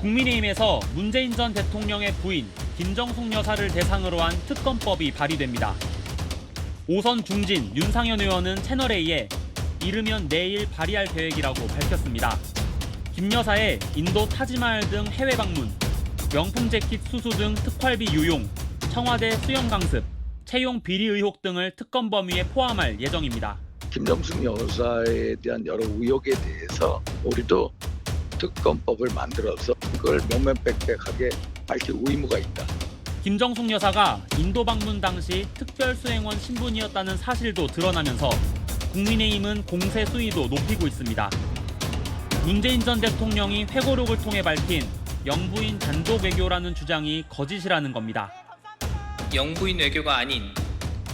국민의힘에서 문재인 전 대통령의 부인 김정숙 여사를 대상으로 한 특검법이 발의됩니다. 오선 중진 윤상현 의원은 채널A에 이르면 내일 발의할 계획이라고 밝혔습니다. 김 여사의 인도 타지마할 등 해외 방문, 명품 재킷 수수 등 특활비 유용, 청와대 수영 강습, 채용 비리 의혹 등을 특검 범위에 포함할 예정입니다. 김정숙 여사에 대한 여러 의혹에 대해서 우리도 특검법을 만들어서 그걸 명명백백하게 밝힐 의무가 있다. 김정숙 여사가 인도 방문 당시 특별수행원 신분이었다는 사실도 드러나면서 국민의힘은 공세 수위도 높이고 있습니다. 문재인 전 대통령이 회고록을 통해 밝힌 영부인 단독 외교라는 주장이 거짓이라는 겁니다. 영부인 외교가 아닌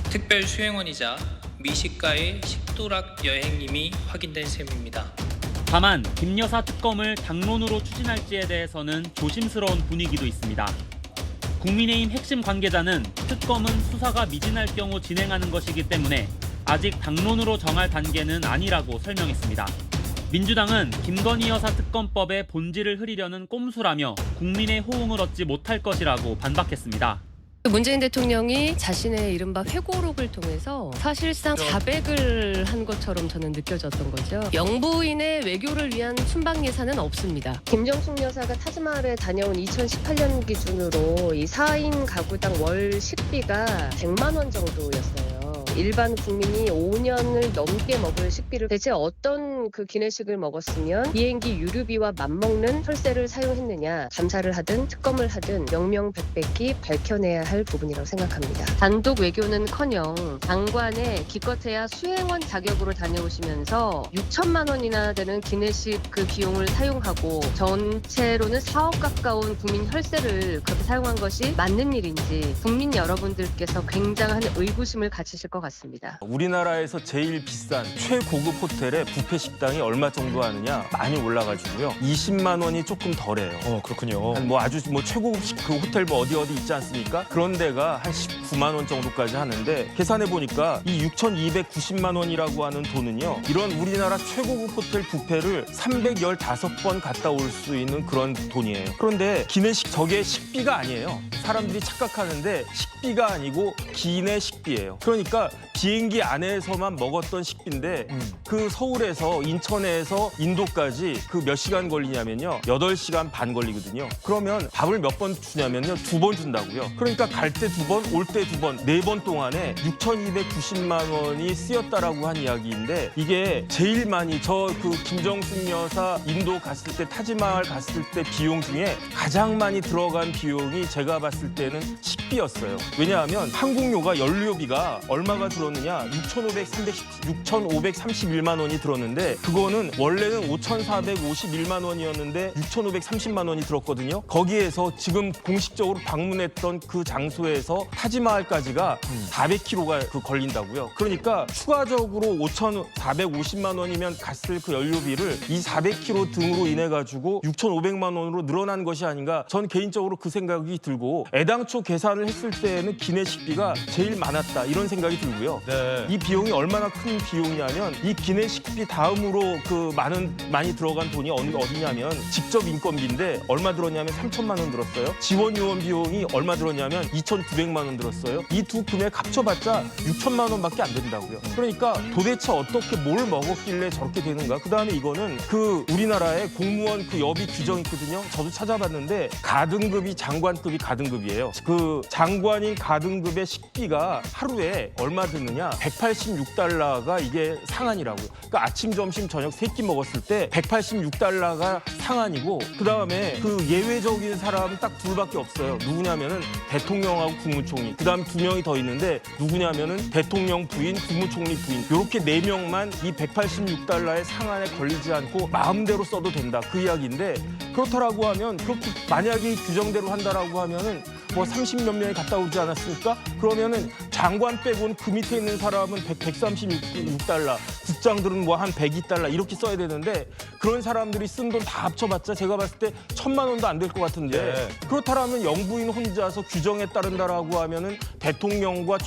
특별수행원이자 미식가의 식도락 여행님이 확인된 셈입니다. 다만 김 여사 특검을 당론으로 추진할지에 대해서는 조심스러운 분위기도 있습니다. 국민의힘 핵심 관계자는 특검은 수사가 미진할 경우 진행하는 것이기 때문에 아직 당론으로 정할 단계는 아니라고 설명했습니다. 민주당은 김건희 여사 특검법의 본질을 흐리려는 꼼수라며 국민의 호응을 얻지 못할 것이라고 반박했습니다. 문재인 대통령이 자신의 이른바 회고록을 통해서 사실상 자백을 한 것처럼 저는 느껴졌던 거죠. 영부인의 외교를 위한 순방 예산은 없습니다. 김정숙 여사가 타지마할에 다녀온 2018년 기준으로 이 4인 가구당 월 식비가 100만 원 정도였어요. 일반 국민이 5년을 넘게 먹을 식비를 대체 어떤 그 기내식을 먹었으면 비행기 유류비와 맞먹는 혈세를 사용했느냐, 감사를 하든 특검을 하든 명명백백히 밝혀내야 할 부분이라고 생각합니다. 단독 외교는커녕 장관의 기껏해야 수행원 자격으로 다녀오시면서 6천만 원이나 되는 기내식 그 비용을 사용하고 전체로는 4억 가까운 국민 혈세를 그렇게 사용한 것이 맞는 일인지 국민 여러분들께서 굉장한 의구심을 가지실 것 같습니다. 우리나라에서 제일 비싼 최고급 호텔의 뷔페 식당이 얼마 정도 하느냐 많이 올라가지고요. 20만 원이 조금 덜해요. 그렇군요. 한 아주 최고급식 그 호텔 어디 있지 않습니까? 그런 데가 한 19만 원 정도까지 하는데 계산해 보니까 이 6,290만 원이라고 하는 돈은요. 이런 우리나라 최고급 호텔 뷔페를 315번 갔다 올 수 있는 그런 돈이에요. 그런데 기내식 저게 식비가 아니에요. 사람들이 착각하는데 식비가 아니고 기내식비예요. 그러니까 비행기 안에서만 먹었던 식비인데 그 서울에서 인천에서 인도까지 그 몇 시간 걸리냐면요. 8시간 반 걸리거든요. 그러면 밥을 몇 번 주냐면요. 2번 준다고요. 그러니까 갈 때 2번, 올 때 2번, 4번 동안에 6,290만 원이 쓰였다라고 한 이야기인데 이게 제일 많이 그 김정숙 여사 인도 갔을 때 타지마할 갔을 때 비용 중에 가장 많이 들어간 비용이 제가 봤을 때는 식비였어요. 왜냐하면 항공료가 연료비가 얼마가 들었느냐 6,531만 원이 들었는데 그거는 원래는 5,451만 원이었는데 6,530만 원이 들었거든요. 거기에서 지금 공식적으로 방문했던 그 장소에서 타지마할까지가 400km가 걸린다고요. 그러니까 추가적으로 5,450만 원이면 갔을 그 연료비를 이 400km 등으로 인해 가지고 6,500만 원으로 늘어난 것이 아닌가. 전 개인적으로 그 생각이 들고 애당초 계산을 했을 때는 기내식비가 제일 많았다 이런 생각이 들고요. 네. 이 비용이 얼마나 큰 비용이냐면 이 기내식비 다음으로 그 많이 들어간 돈이 어디냐면 직접 인건비인데 얼마 들었냐면 3천만 원 들었어요. 지원 요원 비용이 얼마 들었냐면 2,900만 원 들었어요. 이 두 금액 합쳐봤자 6천만 원밖에 안 된다고요. 그러니까 도대체 어떻게 뭘 먹었길래 저렇게 되는가? 그다음에 이거는 그 우리나라의 공무원 그 여비 규정이 있거든요. 저도 찾아봤는데 가등급이 장관급이 가등급이에요. 그 장관인 가등급의 식비가 하루에 얼마 드느냐? 186달러가 이게 상한이라고요. 그러니까 아침, 점심, 저녁 세 끼 먹었을 때 186달러가 상한이고 그다음에 그 예외적인 사람은 딱 둘밖에 없어요. 누구냐면은 대통령하고 국무총리. 그다음 2명이 더 있는데 누구냐면은 대통령 부인, 국무총리 부인. 이렇게 4명만 이 186달러의 상한에 걸리지 않고 마음대로 써도 된다. 그 이야기인데 그렇다라고 하면 그렇게 만약에 규정대로 한다라고 하면은 뭐 30몇 명이 갔다 오지 않았습니까? 그러면은 장관 빼고는 그 밑에 있는 사람은 136달러, 국장들은 뭐 한 102달러 이렇게 써야 되는데 그런 사람들이 쓴 돈 다 합쳐봤자 제가 봤을 때 1,000만 원도 안 될 것 같은데 그렇다면 영부인 혼자서 규정에 따른다라고 하면은 대통령과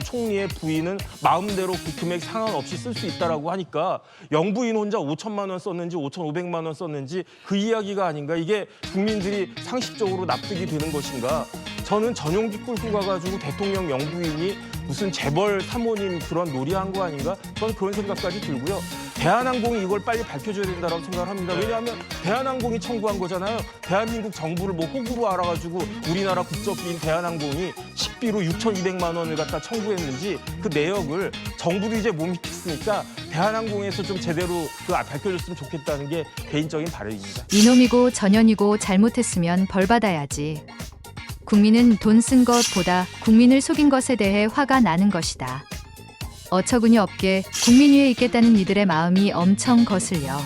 총리의 부인은 마음대로 그 금액 상관없이 쓸 수 있다라고 하니까 영부인 혼자 5,000만 원 썼는지 5,500만 원 썼는지 그 이야기가 아닌가. 이게 국민들이 상식적으로 납득이 되는 것인가. 저는 전용기 끌고 가가지고 대통령 영부인이 무슨 재벌 사모님 그런 놀이한 거 아닌가? 저는 그런 생각까지 들고요. 대한항공이 이걸 빨리 밝혀줘야 된다고 생각을 합니다. 왜냐하면 대한항공이 청구한 거잖아요. 대한민국 정부를 뭐 호구로 알아가지고 우리나라 국적기인 대한항공이 식비로 6,200만 원을 갖다 청구했는지 그 내역을 정부도 이제 못 믿겠으니까 대한항공에서 좀 제대로 밝혀줬으면 좋겠다는 게 개인적인 바람입니다. 이놈이고 전현이고 잘못했으면 벌 받아야지. 국민은 돈 쓴 것보다 국민을 속인 것에 대해 화가 나는 것이다. 어처구니 없게 국민 위에 있겠다는 이들의 마음이 엄청 거슬려